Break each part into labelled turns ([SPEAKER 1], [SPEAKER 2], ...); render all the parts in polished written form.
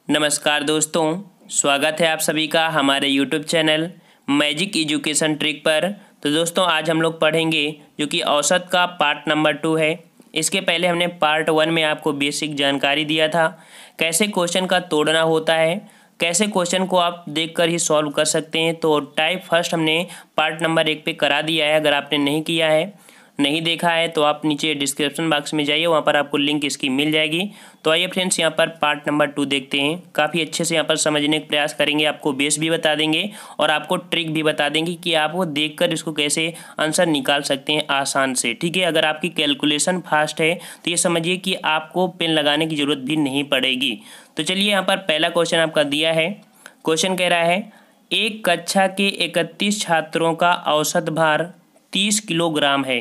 [SPEAKER 1] नमस्कार दोस्तों, स्वागत है आप सभी का हमारे YouTube channel magic education trick पर। तो दोस्तों आज हम लोग पढ़ेंगे जो कि औसत का पार्ट नंबर 2 है। इसके पहले हमने पार्ट 1 में आपको बेसिक जानकारी दिया था, कैसे क्वेश्चन का तोड़ना होता है, कैसे क्वेश्चन को आप देखकर ही सॉल्व कर सकते हैं। तो टाइप फर्स्ट हमने पार्ट नंबर 1 पे करा दिया है। अगर आपने नहीं किया है, नहीं देखा है तो आप नीचे डिस्क्रिप्शन बॉक्स में जाइए, वहाँ पर आपको लिंक इसकी मिल जाएगी। तो आइए फ्रेंड्स यहाँ पर पार्ट नंबर 2 देखते हैं। काफ़ी अच्छे से यहाँ पर समझने का प्रयास करेंगे, आपको बेस भी बता देंगे और आपको ट्रिक भी बता देंगे कि आप वो देखकर इसको कैसे आंसर निकाल सकते हैं आसान से। ठीक है, अगर आपकी कैलकुलेशन फास्ट है तो ये समझिए कि आपको पेन लगाने की ज़रूरत भी नहीं पड़ेगी। तो चलिए यहाँ पर पहला क्वेश्चन आपका दिया है। क्वेश्चन कह रहा है एक कक्षा के 31 छात्रों का औसत भार 30 किलोग्राम है।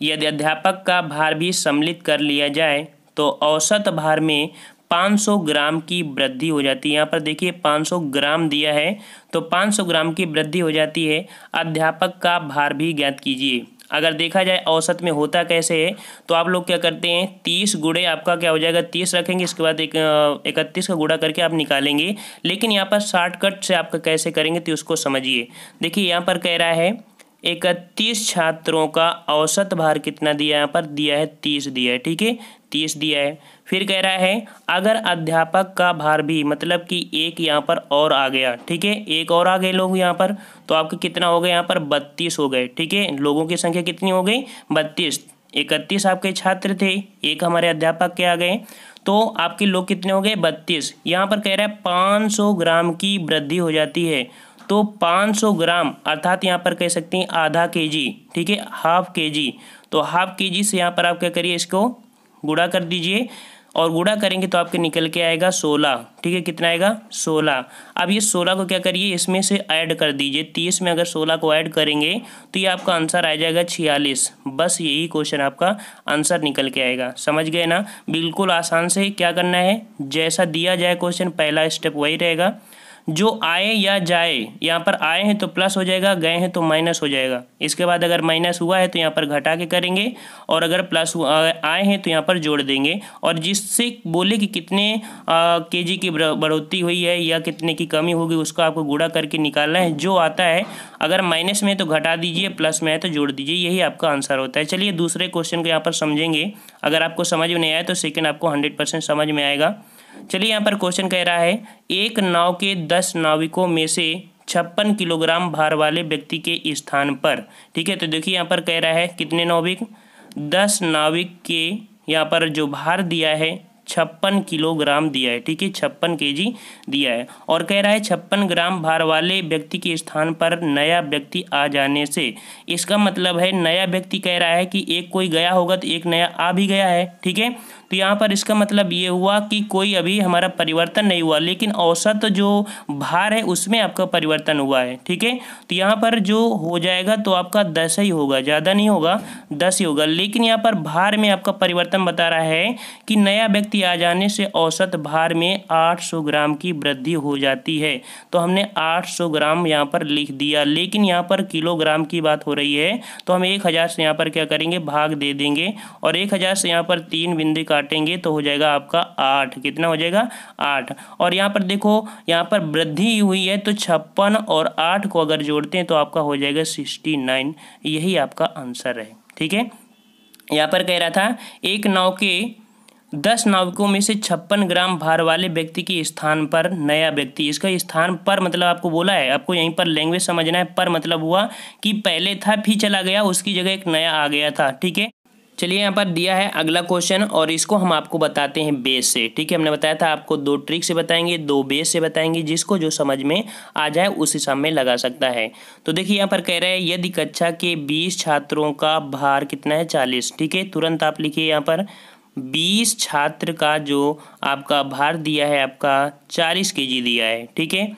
[SPEAKER 1] यदि अध्यापक का भार भी सम्मिलित कर लिया जाए तो औसत भार में 500 ग्राम की वृद्धि हो जाती है। यहाँ पर देखिए 500 ग्राम दिया है तो 500 ग्राम की वृद्धि हो जाती है। अध्यापक का भार भी ज्ञात कीजिए। अगर देखा जाए औसत में होता कैसे है तो आप लोग क्या करते हैं, 30 गुणे आपका क्या हो जाएगा, 30 रखेंगे, इसके बाद 31 का गुणा करके आप निकालेंगे। लेकिन यहाँ पर शॉर्टकट से आपका कैसे करेंगे तो उसको समझिए। देखिए यहाँ पर कह रहा है 31 छात्रों का औसत भार कितना दिया है, यहाँ पर दिया है 30 दिया है। ठीक है, 30 दिया है। फिर कह रहा है अगर अध्यापक का भार भी, मतलब कि एक यहाँ पर और आ गया। ठीक है, एक और आ गए लोग यहाँ पर, तो आपके कितना हो गए, यहाँ पर 32 हो गए। ठीक है, लोगों की संख्या कितनी हो गई, 32। 31 आपके छात्र थे, एक हमारे अध्यापक के आ गए, तो आपके लोग कितने हो गए, 32। यहाँ पर कह रहा है 500 ग्राम की वृद्धि हो जाती है। तो 500 ग्राम अर्थात यहाँ पर कह सकते हैं आधा केजी। ठीक है, हाफ केजी। तो हाफ केजी से यहाँ पर आप क्या करिए, इसको गुणा कर दीजिए और गुणा करेंगे तो आपके निकल के आएगा 16। ठीक है, कितना आएगा, 16। अब ये 16 को क्या करिए, इसमें से ऐड कर दीजिए। 30 में अगर 16 को ऐड करेंगे तो ये आपका आंसर आ जाएगा 46। बस यही क्वेश्चन आपका आंसर निकल के आएगा। समझ गए ना, बिल्कुल आसान से क्या करना है, जैसा दिया जाए क्वेश्चन पहला स्टेप वही रहेगा। जो आए या जाए, यहाँ पर आए हैं तो प्लस हो जाएगा, गए हैं तो माइनस हो जाएगा। इसके बाद अगर माइनस हुआ है तो यहाँ पर घटा के करेंगे और अगर प्लस आए हैं तो यहाँ पर जोड़ देंगे। और जिससे बोले कि कितने केजी की बढ़ोतरी हुई है या कितने की कमी होगी उसको आपको गुणा करके निकालना है। जो आता है, अगर माइनस में है तो घटा दीजिए, प्लस में है तो जोड़ दीजिए, यही आपका आंसर होता है। चलिए दूसरे क्वेश्चन को यहाँ पर समझेंगे। अगर आपको समझ में नहीं आया तो सेकेंड आपको 100% समझ में आएगा। चलिए यहाँ पर क्वेश्चन कह रहा है एक नाव के 10 नाविकों में से 56 किलोग्राम भार वाले व्यक्ति के स्थान पर। ठीक है, तो देखिए यहाँ पर कह रहा है कितने नाविक, 10 नाविक के यहाँ पर जो भार दिया है 56 किलोग्राम दिया है। ठीक है, 56 केजी दिया है और कह रहा है 56 ग्राम भार वाले व्यक्ति के स्थान पर नया व्यक्ति आ जाने से। इसका मतलब है नया व्यक्ति कह रहा है कि एक कोई गया होगा तो एक नया आ भी गया है। ठीक है, तो यहाँ पर इसका मतलब ये हुआ कि कोई अभी हमारा परिवर्तन नहीं हुआ, लेकिन औसत जो भार है उसमें आपका परिवर्तन हुआ है। ठीक है, तो यहाँ पर जो हो जाएगा तो आपका 10 ही होगा, ज़्यादा नहीं होगा, 10 ही होगा। लेकिन यहाँ पर भार में आपका परिवर्तन बता रहा है कि नया व्यक्ति आ जाने से औसत भार में 800 ग्राम की वृद्धि हो जाती है। तो हमने 800 ग्राम यहाँ पर लिख दिया, लेकिन यहाँ पर किलोग्राम की बात हो रही है तो हम 1000 से यहाँ पर क्या करेंगे, भाग दे देंगे और 1000 से यहाँ पर 3 बिंदु काटेंगे तो हो जाएगा आपका 8। कितना हो जाएगा, 8। और यहाँ पर देखो, यहाँ पर वृद्धि हुई है तो 56 और 8 को अगर जोड़ते हैं तो आपका हो जाएगा 69। यही आपका आंसर है। ठीक है, यहाँ पर कह रहा था एक नाव के 10 नाविकों में से 56 ग्राम भार वाले व्यक्ति के स्थान पर नया व्यक्ति। इसका स्थान पर मतलब आपको बोला है, आपको यहीं पर लैंग्वेज समझना है। पर मतलब हुआ कि पहले था फिर चला गया, उसकी जगह एक नया आ गया था। ठीक है, चलिए यहाँ पर दिया है अगला क्वेश्चन और इसको हम आपको बताते हैं बेस से। ठीक है, हमने बताया था आपको 2 ट्रिक से बताएंगे, 2 बेस से बताएंगे, जिसको जो समझ में आ जाए उस हिसाब में लगा सकता है। तो देखिए यहाँ पर कह रहे हैं यदि कक्षा के 20 छात्रों का भार कितना है, 40। ठीक है, तुरंत आप लिखिए यहाँ पर 20 छात्र का जो आपका भार दिया है आपका 40 केजी दिया है। ठीक है,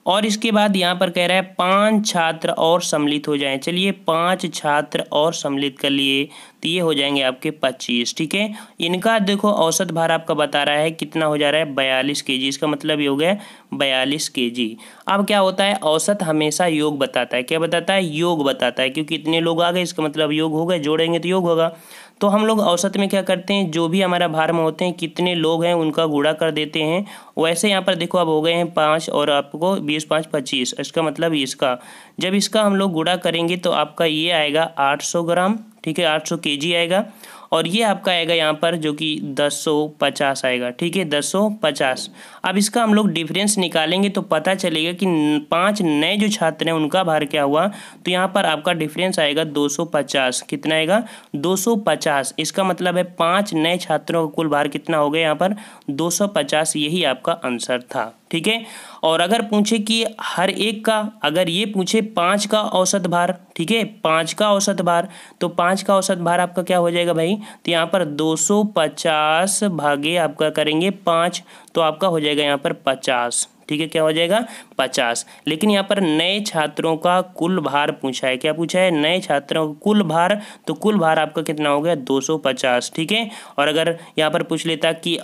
[SPEAKER 1] और इसके बाद यहाँ पर कह रहा है 5 छात्र और सम्मिलित हो जाएं। चलिए 5 छात्र और सम्मिलित कर लिए तो ये हो जाएंगे आपके 25। ठीक है, इनका देखो औसत भार आपका बता रहा है कितना हो जा रहा है, 42 केजी। इसका मतलब ये हो गया 42 केजी। अब क्या होता है, औसत हमेशा योग बताता है। क्या बताता है, योग बताता है, क्योंकि इतने लोग आ गए इसका मतलब योग होगा, जोड़ेंगे तो योग होगा। तो हम लोग औसत में क्या करते हैं, जो भी हमारा भार में होते हैं कितने लोग हैं उनका गुणा कर देते हैं। वैसे यहाँ पर देखो अब हो गए हैं 5 और आपको 20 5 25, इसका मतलब इसका जब इसका हम लोग गुणा करेंगे तो आपका ये आएगा 800 ग्राम, ठीक है, 800 केजी आएगा। और ये आपका आएगा यहाँ पर जो कि 1050 आएगा, ठीक है, 1050। अब इसका हम लोग डिफरेंस निकालेंगे तो पता चलेगा कि 5 नए जो छात्र हैं उनका भार क्या हुआ, तो यहाँ पर आपका डिफरेंस आएगा 250। कितना आएगा, 250। इसका मतलब है 5 नए छात्रों का कुल भार कितना हो गया यहाँ पर 250, यही आपका आंसर था, ठीक है। और अगर पूछे कि हर एक का, अगर ये पूछे 5 का औसत भार, ठीक है, 5 का औसत भार, तो 5 का औसत भार आपका क्या हो जाएगा भाई, तो यहाँ पर 250 भागे आपका करेंगे 5, तो आपका हो जाएगा यहाँ पर 50, ठीक है, क्या हो जाएगा 50। लेकिन यहाँ पर नए छात्रों का कुल भार पूछा है, क्या पूछा है, नए छात्रों का कुल भार, तो कुल भार आपका कितना हो गया 250, ठीक है। और अगर यहाँ पर पूछ लेता कि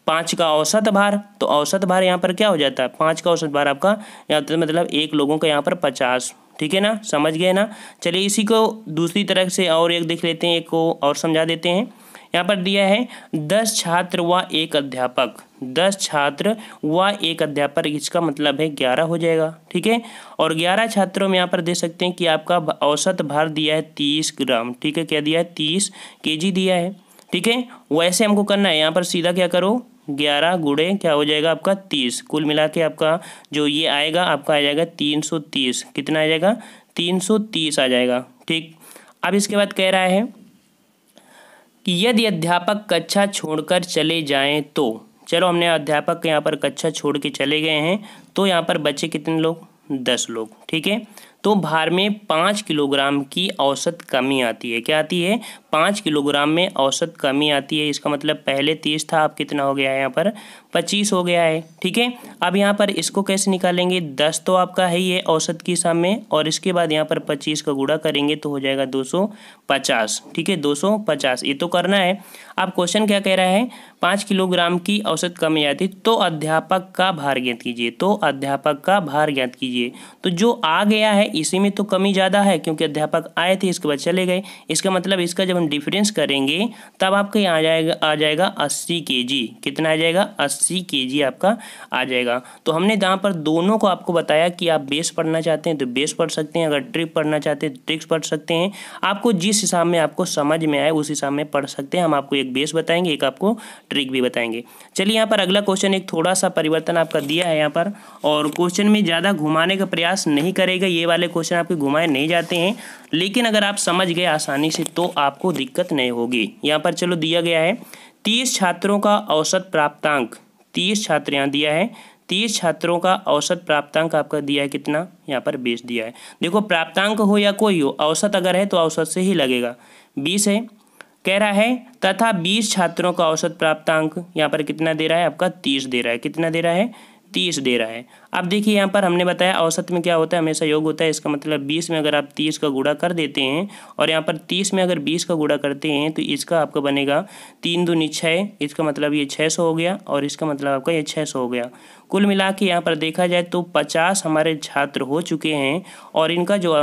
[SPEAKER 1] 5 का औसत भार, तो औसत भार यहाँ पर क्या हो जाता है, 5 का औसत भार आपका यहाँ तो मतलब एक लोगों का यहाँ पर 50, ठीक है ना, समझ गए ना। चलिए इसी को दूसरी तरह से और एक देख लेते हैं, एक को और समझा देते हैं। यहाँ पर दिया है 10 छात्र व एक अध्यापक, 10 छात्र व एक अध्यापक, इसका मतलब है 11 हो जाएगा, ठीक है। और 11 छात्रों में यहाँ पर दे सकते हैं कि आपका औसत भार दिया है 30 ग्राम, ठीक है, क्या दिया है 30 केजी दिया है, ठीक है। वैसे हमको करना है, यहाँ पर सीधा क्या करो 11 गुणे क्या हो जाएगा आपका 30, कुल मिला के आपका जो ये आएगा आपका आ जाएगा 330, कितना आ जाएगा 330 आ जाएगा, ठीक। अब इसके बाद कह रहा है कि यदि अध्यापक कक्षा छोड़कर चले जाएं तो, चलो हमने अध्यापक यहाँ पर कक्षा छोड़ के चले गए हैं, तो यहाँ पर बचे कितने लोग, 10 लोग, ठीक है। तो भार में 5 किलोग्राम की औसत कमी आती है, क्या आती है 5 किलोग्राम में औसत कमी आती है। इसका मतलब पहले 30 था, अब कितना हो गया है यहाँ पर 25 हो गया है, ठीक है। अब यहाँ पर इसको कैसे निकालेंगे, 10 तो आपका है ही है औसत की हिसाब में, और इसके बाद यहाँ पर 25 का गुणा करेंगे तो हो जाएगा 250, ठीक है, 250 ये तो करना है। अब क्वेश्चन क्या कह रहा है, 5 किलोग्राम की औसत कमी आती तो अध्यापक का भार ज्ञात कीजिए, तो अध्यापक का भार ज्ञात कीजिए। तो जो आ गया है इसी में तो कमी ज़्यादा है, क्योंकि अध्यापक आए थे इसके बाद चले गए, इसका मतलब इसका जब हम डिफरेंस करेंगे तब आपका यहाँ आ जाएगा 80 केजी, कितना आ जाएगा 80 केजी आपका आ जाएगा। तो हमने जहाँ पर दोनों को आपको बताया कि आप बेस पढ़ना चाहते हैं तो बेस पढ़ सकते हैं, अगर ट्रिक पढ़ना चाहते हैं तो ट्रिक्स पढ़ सकते हैं, आपको जिस हिसाब में आपको समझ में आए उस हिसाब में पढ़ सकते हैं। हम आपको एक बेस बताएंगे, एक आपको ट्रिक भी बताएंगे। चलिए यहाँ पर अगला क्वेश्चन, एक थोड़ा सा परिवर्तन आपका दिया है यहाँ पर, और क्वेश्चन में ज़्यादा घुमाने का प्रयास नहीं करेगा, ये वाले क्वेश्चन आपके घुमाए नहीं जाते हैं, लेकिन अगर आप समझ गए आसानी से तो आपको दिक्कत नहीं होगी। यहाँ पर चलो दिया गया है 30 छात्रों का औसत प्राप्तांक, 30 छात्र यहाँ दिया है, 30 छात्रों का औसत प्राप्तांक आपका दिया है कितना, यहाँ पर 20 दिया है। देखो प्राप्तांक हो या कोई हो, औसत अगर है तो औसत से ही लगेगा, 20 है, कह रहा है तथा 20 छात्रों का औसत प्राप्तांक यहाँ पर कितना दे रहा है आपका 30 दे रहा है, कितना दे रहा है 30 दे रहा है। अब देखिए यहाँ पर हमने बताया औसत में क्या होता है, हमेशा योग होता है, इसका मतलब 20 में अगर आप 30 का गुणा कर देते हैं और यहाँ पर 30 में अगर 20 का गुणा करते हैं तो इसका आपका बनेगा 3 दूनी 6, इसका मतलब ये 600 हो गया, और इसका मतलब आपका ये 600 हो गया। कुल मिला के यहाँ पर देखा जाए तो 50 हमारे छात्र हो चुके हैं, और इनका जो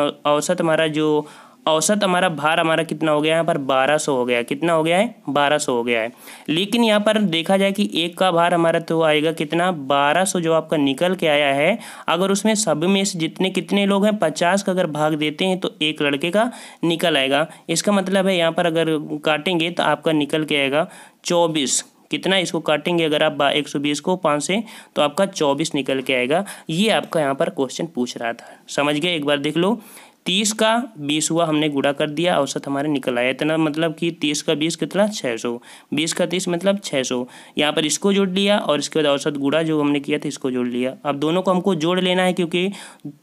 [SPEAKER 1] औसत हमारा भार हमारा कितना हो गया यहाँ पर 1200 हो गया, कितना हो गया है 1200 हो गया है। लेकिन यहाँ पर देखा जाए कि एक का भार हमारा तो आएगा कितना 1200 जो आपका निकल के आया है, अगर उसमें सब में से जितने कितने लोग हैं 50 का अगर भाग देते हैं तो एक लड़के का निकल आएगा। इसका मतलब है यहाँ पर अगर काटेंगे तो आपका निकल के आएगा 24, कितना इसको काटेंगे अगर आप 120 को 5 से तो आपका 24 निकल के आएगा। ये आपका यहाँ पर क्वेश्चन पूछ रहा था, समझ गए, एक बार देख लो। 30 का 20 हुआ, हमने गुणा कर दिया, औसत हमारे निकल आया इतना, मतलब कि 30 का 20 कितना 600, 20 का 30 मतलब 600। यहाँ पर इसको जोड़ लिया और इसके बाद औसत गुणा जो हमने किया था इसको जोड़ लिया। अब दोनों को हमको जोड़ लेना है, क्योंकि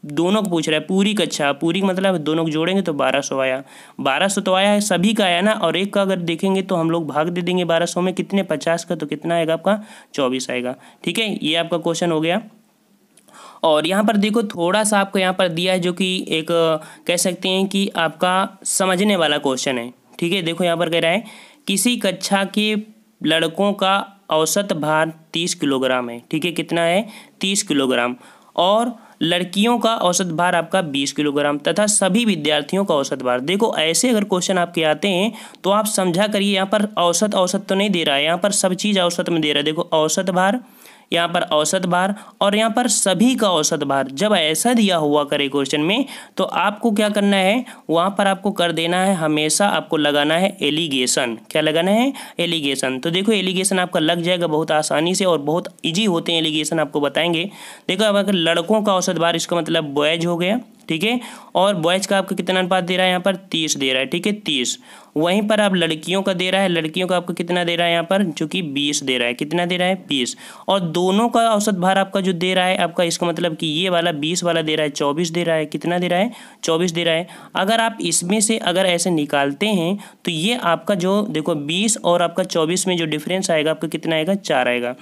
[SPEAKER 1] दोनों को पूछ रहा है पूरी कक्षा, पूरी मतलब दोनों को जोड़ेंगे तो 1200 आया, 1200 तो आया है, सभी का आया ना, और एक का अगर देखेंगे तो हम लोग भाग दे देंगे 1200 में, कितने 50 का, तो कितना आएगा आपका 24 आएगा, ठीक है। ये आपका क्वेश्चन हो गया। और यहाँ पर देखो थोड़ा सा आपको यहाँ पर दिया है जो कि एक कह सकते हैं कि आपका समझने वाला क्वेश्चन है, ठीक है। देखो यहाँ पर कह रहा है किसी कक्षा के लड़कों का औसत भार 30 किलोग्राम है, ठीक है, कितना है 30 किलोग्राम, और लड़कियों का औसत भार आपका 20 किलोग्राम तथा सभी विद्यार्थियों का औसत भार। देखो ऐसे अगर क्वेश्चन आपके आते हैं तो आप समझा करिए, यहाँ पर औसत तो नहीं दे रहा है, यहाँ पर सब चीज़ औसत में दे रहा है। देखो औसत भार, यहाँ पर औसत भार और यहाँ पर सभी का औसत भार। जब ऐसा दिया हुआ करे क्वेश्चन में तो आपको क्या करना है, वहाँ पर आपको कर देना है, हमेशा आपको लगाना है एलिगेशन। क्या लगाना है? एलिगेशन। तो देखो एलिगेशन आपका लग जाएगा बहुत आसानी से और बहुत ईजी होते हैं एलिगेशन, आपको बताएंगे। देखो अब अगर लड़कों का औसत भार, इसका मतलब बॉयज हो गया, ठीक है। और बॉयज़ का आपका कितना अनुपात दे रहा है, यहाँ पर 30 दे रहा है, ठीक है 30। वहीं पर आप लड़कियों का दे रहा है, लड़कियों का आपको कितना दे रहा है यहाँ पर, जो कि 20 दे रहा है। कितना दे रहा है? 20। और दोनों का औसत भार आपका जो दे रहा है आपका, इसका मतलब कि ये वाला 20 वाला दे रहा है 24 दे रहा है। कितना दे रहा है? 24 दे रहा है। अगर आप इसमें से अगर ऐसे निकालते हैं तो ये आपका जो देखो 20 और आपका 24 में जो डिफरेंस आएगा आपका कितना आएगा? 4 आएगा।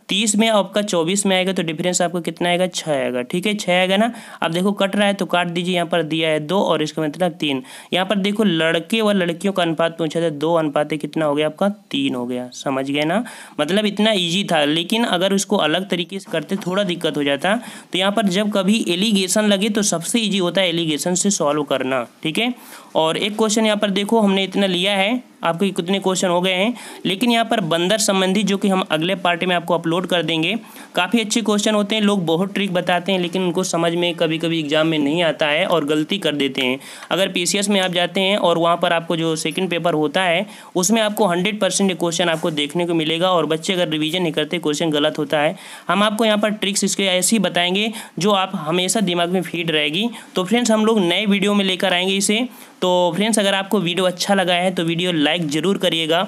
[SPEAKER 1] 30 में आपका 24 में आएगा तो डिफरेंस आपको कितना आएगा? 6 आएगा, ठीक है 6 आएगा ना। अब देखो कट रहा है तो काट दीजिए, यहाँ पर दिया है 2 और इसका मतलब 3। यहाँ पर देखो लड़के व लड़कियों का अनुपात पूछा था, 2 अनुपात कितना हो गया आपका? 3 हो गया। समझ गए ना, मतलब इतना ईजी था। लेकिन अगर उसको अलग तरीके से करते थोड़ा दिक्कत हो जाता। तो यहाँ पर जब कभी एलिगेशन लगे तो सबसे ईजी होता है एलिगेशन से सॉल्व करना, ठीक है। और एक क्वेश्चन यहाँ पर देखो हमने इतना लिया है, आपके कितने क्वेश्चन हो गए हैं, लेकिन यहाँ पर बंदर संबंधी जो कि हम अगले पार्ट में आपको अपलोड कर देंगे। काफ़ी अच्छे क्वेश्चन होते हैं, लोग बहुत ट्रिक बताते हैं लेकिन उनको समझ में कभी कभी एग्जाम में नहीं आता है और गलती कर देते हैं। अगर पीसीएस में आप जाते हैं और वहाँ पर आपको जो सेकंड पेपर होता है उसमें आपको 100% क्वेश्चन आपको देखने को मिलेगा और बच्चे अगर रिवीजन नहीं करते क्वेश्चन गलत होता है। हम आपको यहाँ पर ट्रिक्स इसके ऐसी बताएंगे जो आप हमेशा दिमाग में फीड रहेगी। तो फ्रेंड्स हम लोग नए वीडियो में लेकर आएंगे इसे। तो फ्रेंड्स अगर आपको वीडियो अच्छा लगा है तो वीडियो लाइक ज़रूर करिएगा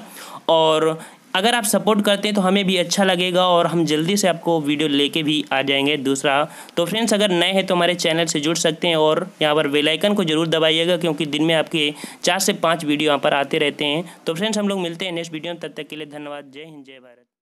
[SPEAKER 1] और अगर आप सपोर्ट करते हैं तो हमें भी अच्छा लगेगा और हम जल्दी से आपको वीडियो लेके भी आ जाएंगे दूसरा। तो फ्रेंड्स अगर नए हैं तो हमारे चैनल से जुड़ सकते हैं और यहाँ पर बेल आइकन को जरूर दबाइएगा क्योंकि दिन में आपके 4 से 5 वीडियो यहाँ पर आते रहते हैं। तो फ्रेंड्स हम लोग मिलते हैं नेक्स्ट वीडियो में, तब तक के लिए धन्यवाद। जय हिंद, जय भारत।